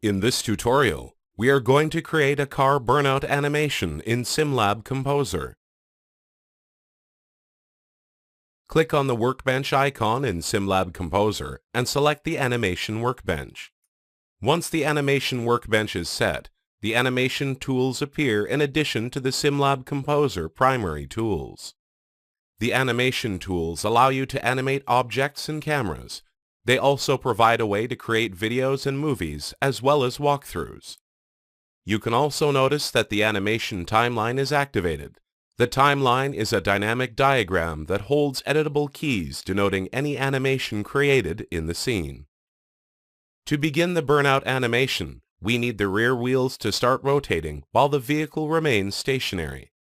In this tutorial, we are going to create a car burnout animation in SimLab Composer. Click on the workbench icon in SimLab Composer and select the animation workbench. Once the animation workbench is set, the animation tools appear in addition to the SimLab Composer primary tools. The animation tools allow you to animate objects and cameras. They also provide a way to create videos and movies as well as walkthroughs. You can also notice that the animation timeline is activated. The timeline is a dynamic diagram that holds editable keys denoting any animation created in the scene. To begin the burnout animation, we need the rear wheels to start rotating while the vehicle remains stationary.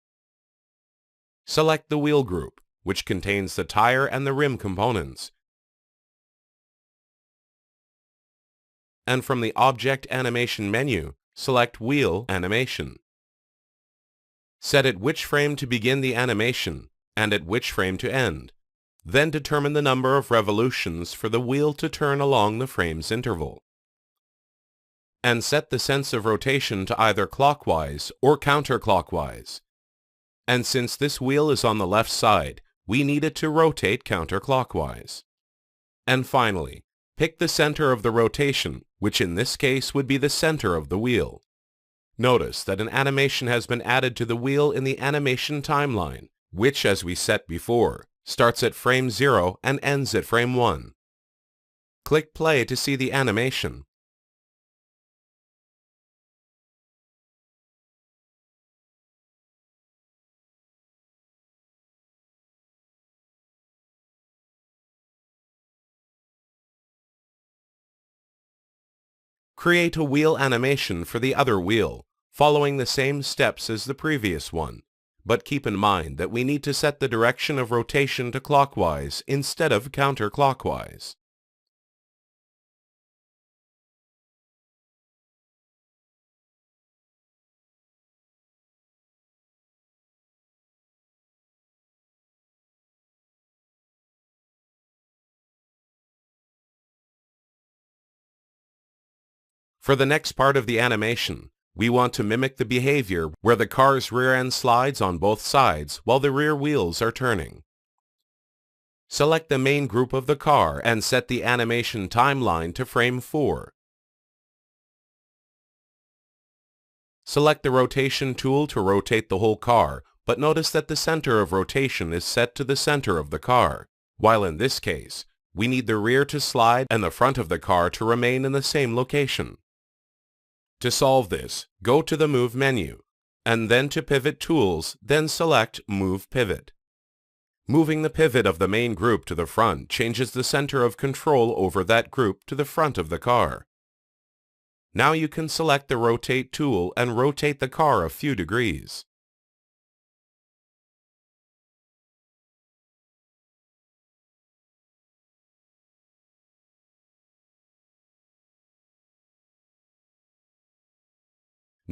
Select the wheel group, which contains the tire and the rim components, and from the Object Animation menu, select Wheel Animation. Set at which frame to begin the animation and at which frame to end. Then determine the number of revolutions for the wheel to turn along the frame's interval. And set the sense of rotation to either clockwise or counterclockwise. And since this wheel is on the left side, we need it to rotate counterclockwise. And finally, pick the center of the rotation, which in this case would be the center of the wheel. Notice that an animation has been added to the wheel in the animation timeline, which, as we set before, starts at frame 0 and ends at frame 1. Click play to see the animation. Create a wheel animation for the other wheel, following the same steps as the previous one, but keep in mind that we need to set the direction of rotation to clockwise instead of counterclockwise. For the next part of the animation, we want to mimic the behavior where the car's rear end slides on both sides while the rear wheels are turning. Select the main group of the car and set the animation timeline to frame 4. Select the rotation tool to rotate the whole car, but notice that the center of rotation is set to the center of the car, while in this case, we need the rear to slide and the front of the car to remain in the same location. To solve this, go to the Move menu, and then to Pivot Tools, then select Move Pivot. Moving the pivot of the main group to the front changes the center of control over that group to the front of the car. Now you can select the Rotate tool and rotate the car a few degrees.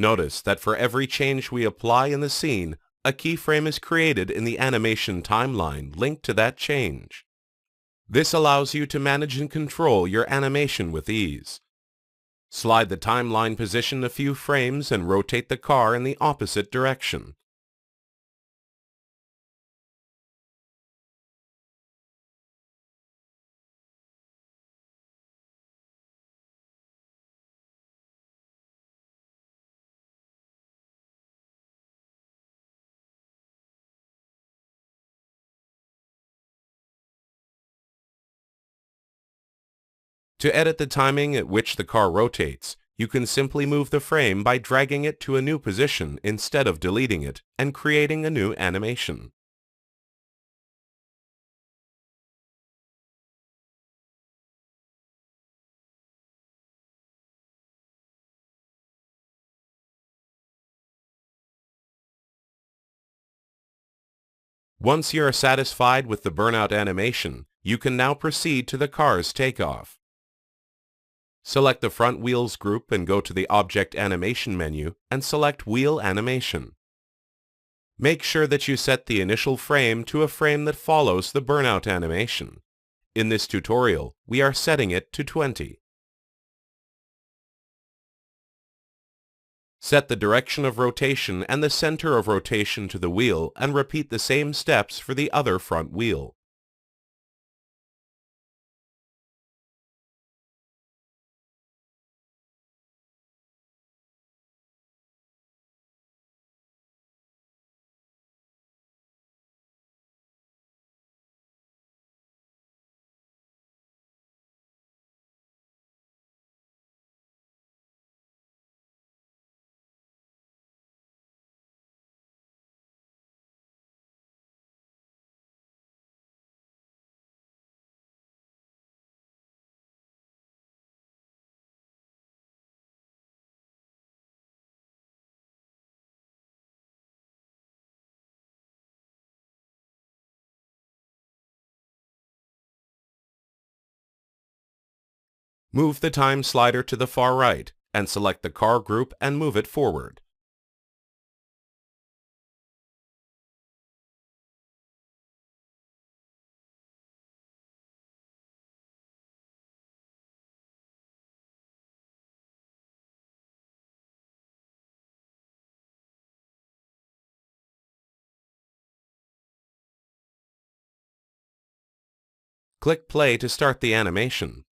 Notice that for every change we apply in the scene, a keyframe is created in the animation timeline linked to that change. This allows you to manage and control your animation with ease. Slide the timeline position a few frames and rotate the car in the opposite direction. To edit the timing at which the car rotates, you can simply move the frame by dragging it to a new position instead of deleting it and creating a new animation. Once you are satisfied with the burnout animation, you can now proceed to the car's takeoff. Select the Front Wheels group and go to the Object Animation menu and select Wheel Animation. Make sure that you set the initial frame to a frame that follows the burnout animation. In this tutorial, we are setting it to 20. Set the direction of rotation and the center of rotation to the wheel and repeat the same steps for the other front wheel. Move the time slider to the far right and select the car group and move it forward. Click play to start the animation.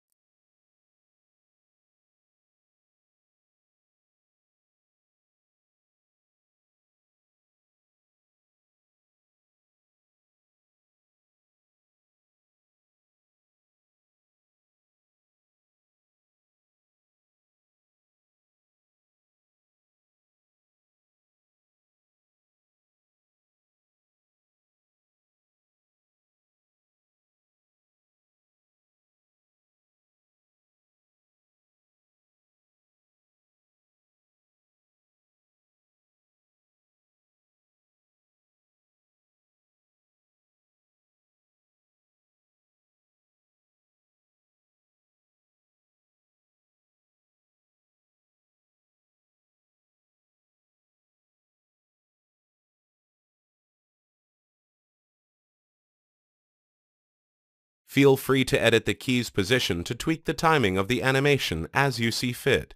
Feel free to edit the key's position to tweak the timing of the animation as you see fit.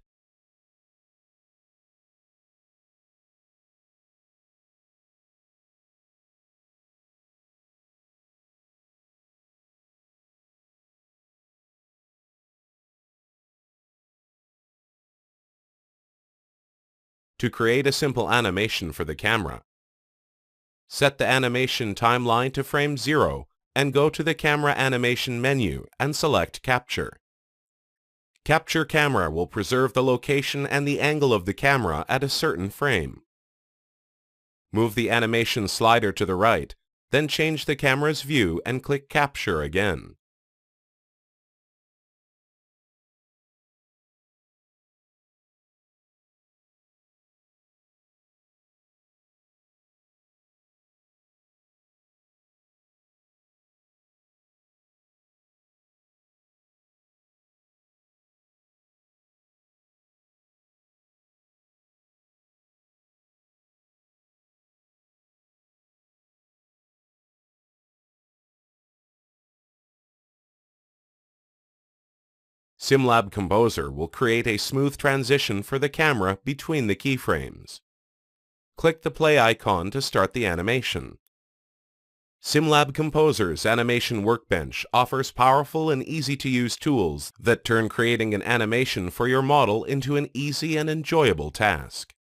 To create a simple animation for the camera, set the animation timeline to frame 0 and go to the Camera Animation menu and select Capture. Capture Camera will preserve the location and the angle of the camera at a certain frame. Move the animation slider to the right, then change the camera's view and click Capture again. SimLab Composer will create a smooth transition for the camera between the keyframes. Click the play icon to start the animation. SimLab Composer's Animation Workbench offers powerful and easy-to-use tools that turn creating an animation for your model into an easy and enjoyable task.